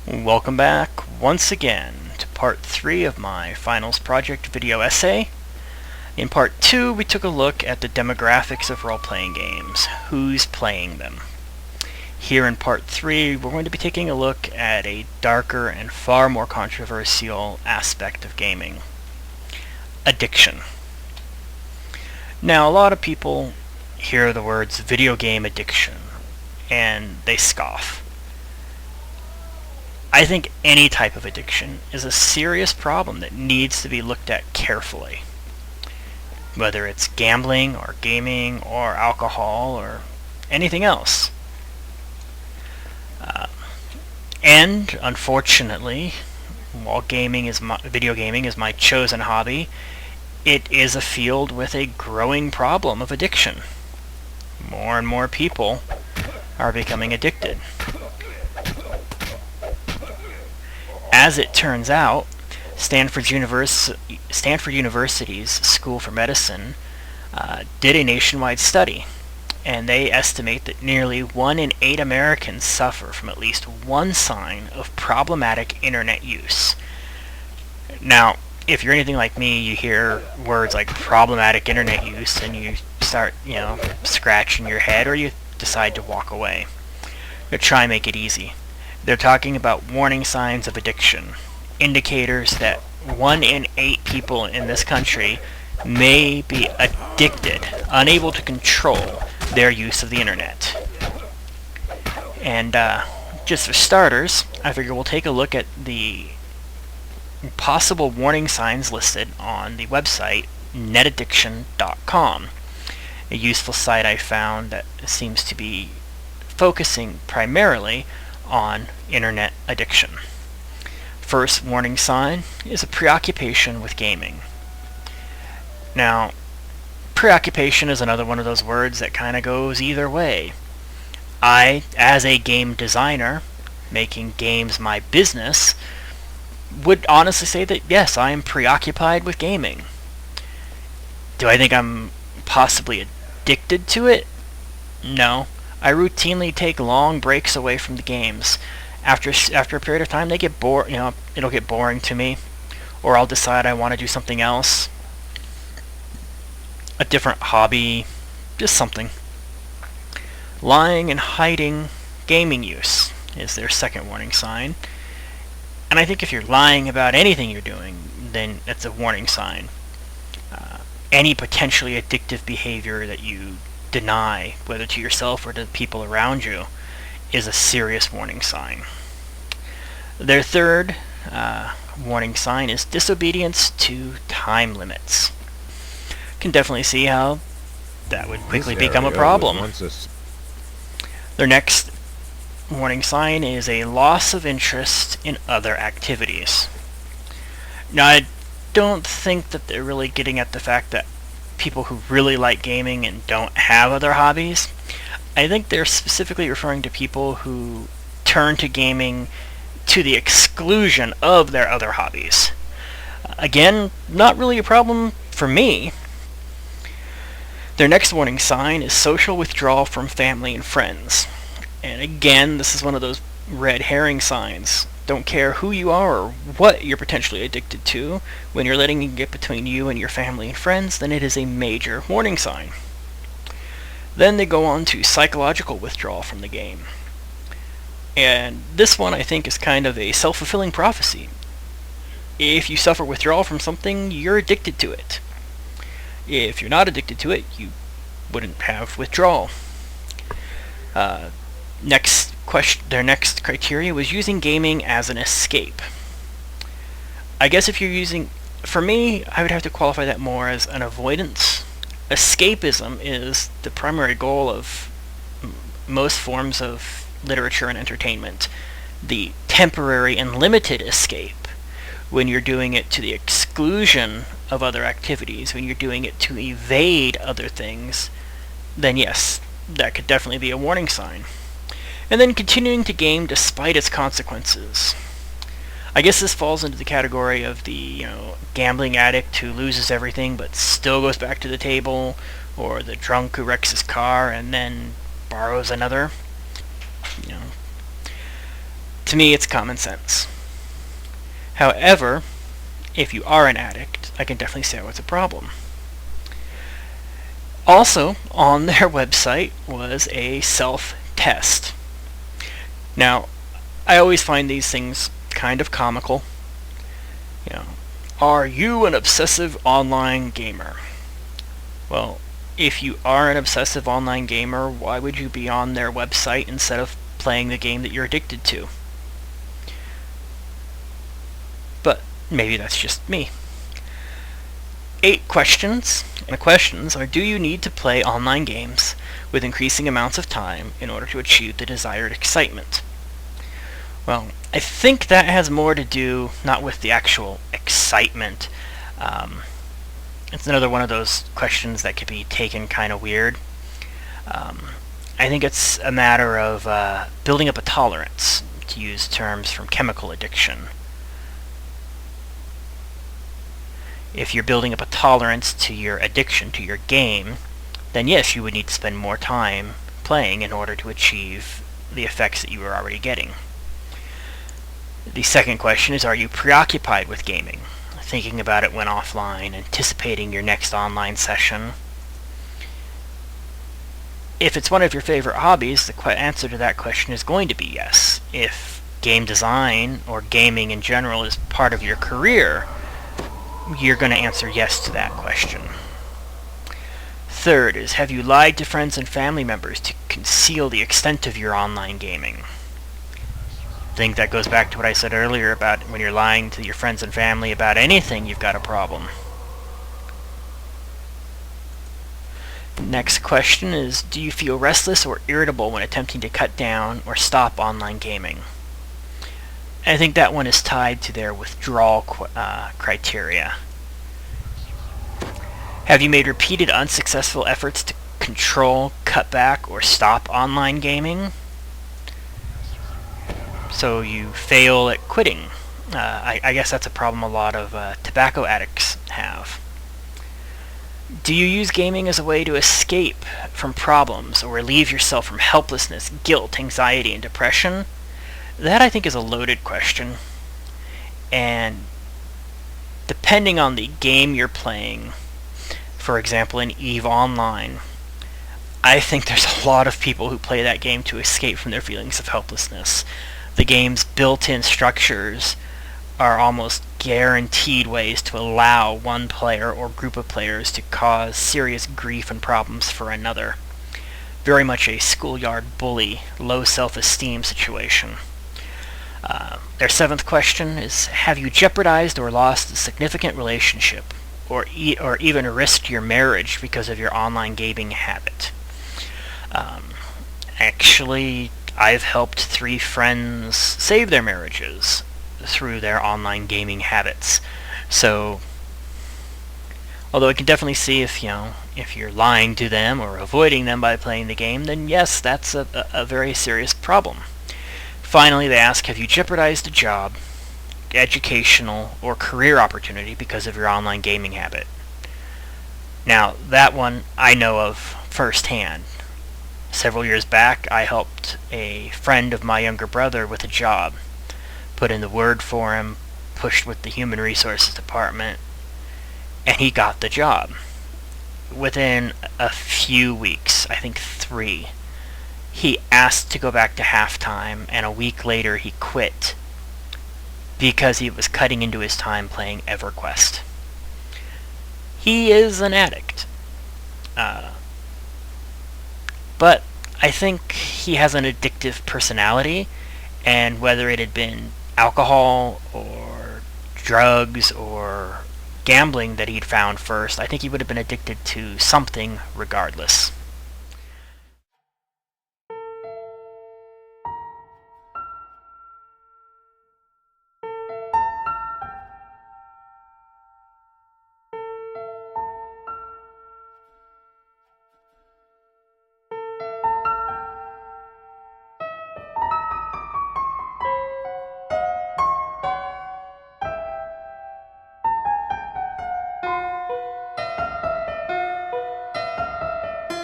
Welcome back once again to part 3 of my finals project video essay. In part 2, we took a look at the demographics of role-playing games, who's playing them. Here in part 3, we're going to be taking a look at a darker and far more controversial aspect of gaming: addiction. Now, a lot of people hear the words video game addiction and they scoff. I think any type of addiction is a serious problem that needs to be looked at carefully. Whether it's gambling or gaming or alcohol or anything else. And unfortunately, while video gaming is my chosen hobby, it is a field with a growing problem of addiction. More and more people are becoming addicted. As it turns out, Stanford University's School for Medicine did a nationwide study, and they estimate that nearly 1 in 8 Americans suffer from at least one sign of problematic internet use. Now, if you're anything like me, you hear words like problematic internet use and you start, scratching your head, or you decide to walk away. But try and make it easy. They're talking about warning signs of addiction, indicators that 1 in 8 people in this country may be addicted, unable to control their use of the internet. And just for starters, I figure we'll take a look at the possible warning signs listed on the website netaddiction.com, a useful site I found that seems to be focusing primarily on internet addiction. First warning sign is a preoccupation with gaming. Now, preoccupation is another one of those words that kind of goes either way. I, as a game designer, making games my business, would honestly say that yes, I am preoccupied with gaming. Do I think I'm possibly addicted to it? No. I routinely take long breaks away from the games. After a period of time, they get it'll get boring to me, or I'll decide I want to do something else, a different hobby, just something. Lying and hiding gaming use is their second warning sign. And I think if you're lying about anything you're doing, then it's a warning sign. Any potentially addictive behavior that you deny, whether to yourself or to the people around you, is a serious warning sign. Their third warning sign is disobedience to time limits. Can definitely see how that would quickly become a problem. Their next warning sign is a loss of interest in other activities. Now, I don't think that they're really getting at the fact that people who really like gaming and don't have other hobbies. I think they're specifically referring to people who turn to gaming to the exclusion of their other hobbies. Again, not really a problem for me. Their next warning sign is social withdrawal from family and friends. And again, this is one of those red herring signs. Don't care who you are or what you're potentially addicted to, when you're letting it get between you and your family and friends, then it is a major warning sign. Then they go on to psychological withdrawal from the game. And this one I think is kind of a self-fulfilling prophecy. If you suffer withdrawal from something, you're addicted to it. If you're not addicted to it, you wouldn't have withdrawal. Their next criteria was using gaming as an escape. I guess if you're using, for me, I would have to qualify that more as an avoidance. Escapism is the primary goal of most forms of literature and entertainment. The temporary and limited escape, when you're doing it to the exclusion of other activities, when you're doing it to evade other things, then yes, that could definitely be a warning sign. And then continuing to game despite its consequences. I guess this falls into the category of the gambling addict who loses everything but still goes back to the table, or the drunk who wrecks his car and then borrows another. To me, it's common sense. However, if you are an addict, I can definitely say what's a problem. Also, on their website was a self-test. Now, I always find these things kind of comical. You know, are you an obsessive online gamer? Well, if you are an obsessive online gamer, why would you be on their website instead of playing the game that you're addicted to? But maybe that's just me. 8 questions, and the questions are: do you need to play online games with increasing amounts of time in order to achieve the desired excitement? Well, I think that has more to do not with the actual excitement. It's another one of those questions that could be taken kind of weird. I think it's a matter of building up a tolerance, to use terms from chemical addiction. If you're building up a tolerance to your addiction, to your game, then yes, you would need to spend more time playing in order to achieve the effects that you were already getting. The second question is, are you preoccupied with gaming? Thinking about it when offline, anticipating your next online session. If it's one of your favorite hobbies, the answer to that question is going to be yes. If game design or gaming in general is part of your career, you're going to answer yes to that question. Third is, have you lied to friends and family members to conceal the extent of your online gaming? I think that goes back to what I said earlier about when you're lying to your friends and family about anything, you've got a problem. Next question is, do you feel restless or irritable when attempting to cut down or stop online gaming? I think that one is tied to their withdrawal criteria. Have you made repeated unsuccessful efforts to control, cut back, or stop online gaming? So you fail at quitting. I guess that's a problem a lot of tobacco addicts have. Do you use gaming as a way to escape from problems or relieve yourself from helplessness, guilt, anxiety, and depression? That, I think, is a loaded question. And depending on the game you're playing, for example in EVE Online, I think there's a lot of people who play that game to escape from their feelings of helplessness. The game's built-in structures are almost guaranteed ways to allow one player or group of players to cause serious grief and problems for another. Very much a schoolyard bully, low self-esteem situation. Their 7th question is, have you jeopardized or lost a significant relationship, or even risked your marriage because of your online gaming habit? Actually, I've helped 3 friends save their marriages through their online gaming habits. So, although I can definitely see if you're lying to them or avoiding them by playing the game, then yes, that's a very serious problem. Finally, they ask, have you jeopardized a job, educational, or career opportunity because of your online gaming habit? Now, that one I know of firsthand. Several years back, I helped a friend of my younger brother with a job. Put in the word for him, pushed with the human resources department, and he got the job. Within a few weeks, I think 3, he asked to go back to halftime, and a week later he quit because he was cutting into his time playing EverQuest. He is an addict. But I think he has an addictive personality, and whether it had been alcohol or drugs or gambling that he'd found first, I think he would have been addicted to something regardless.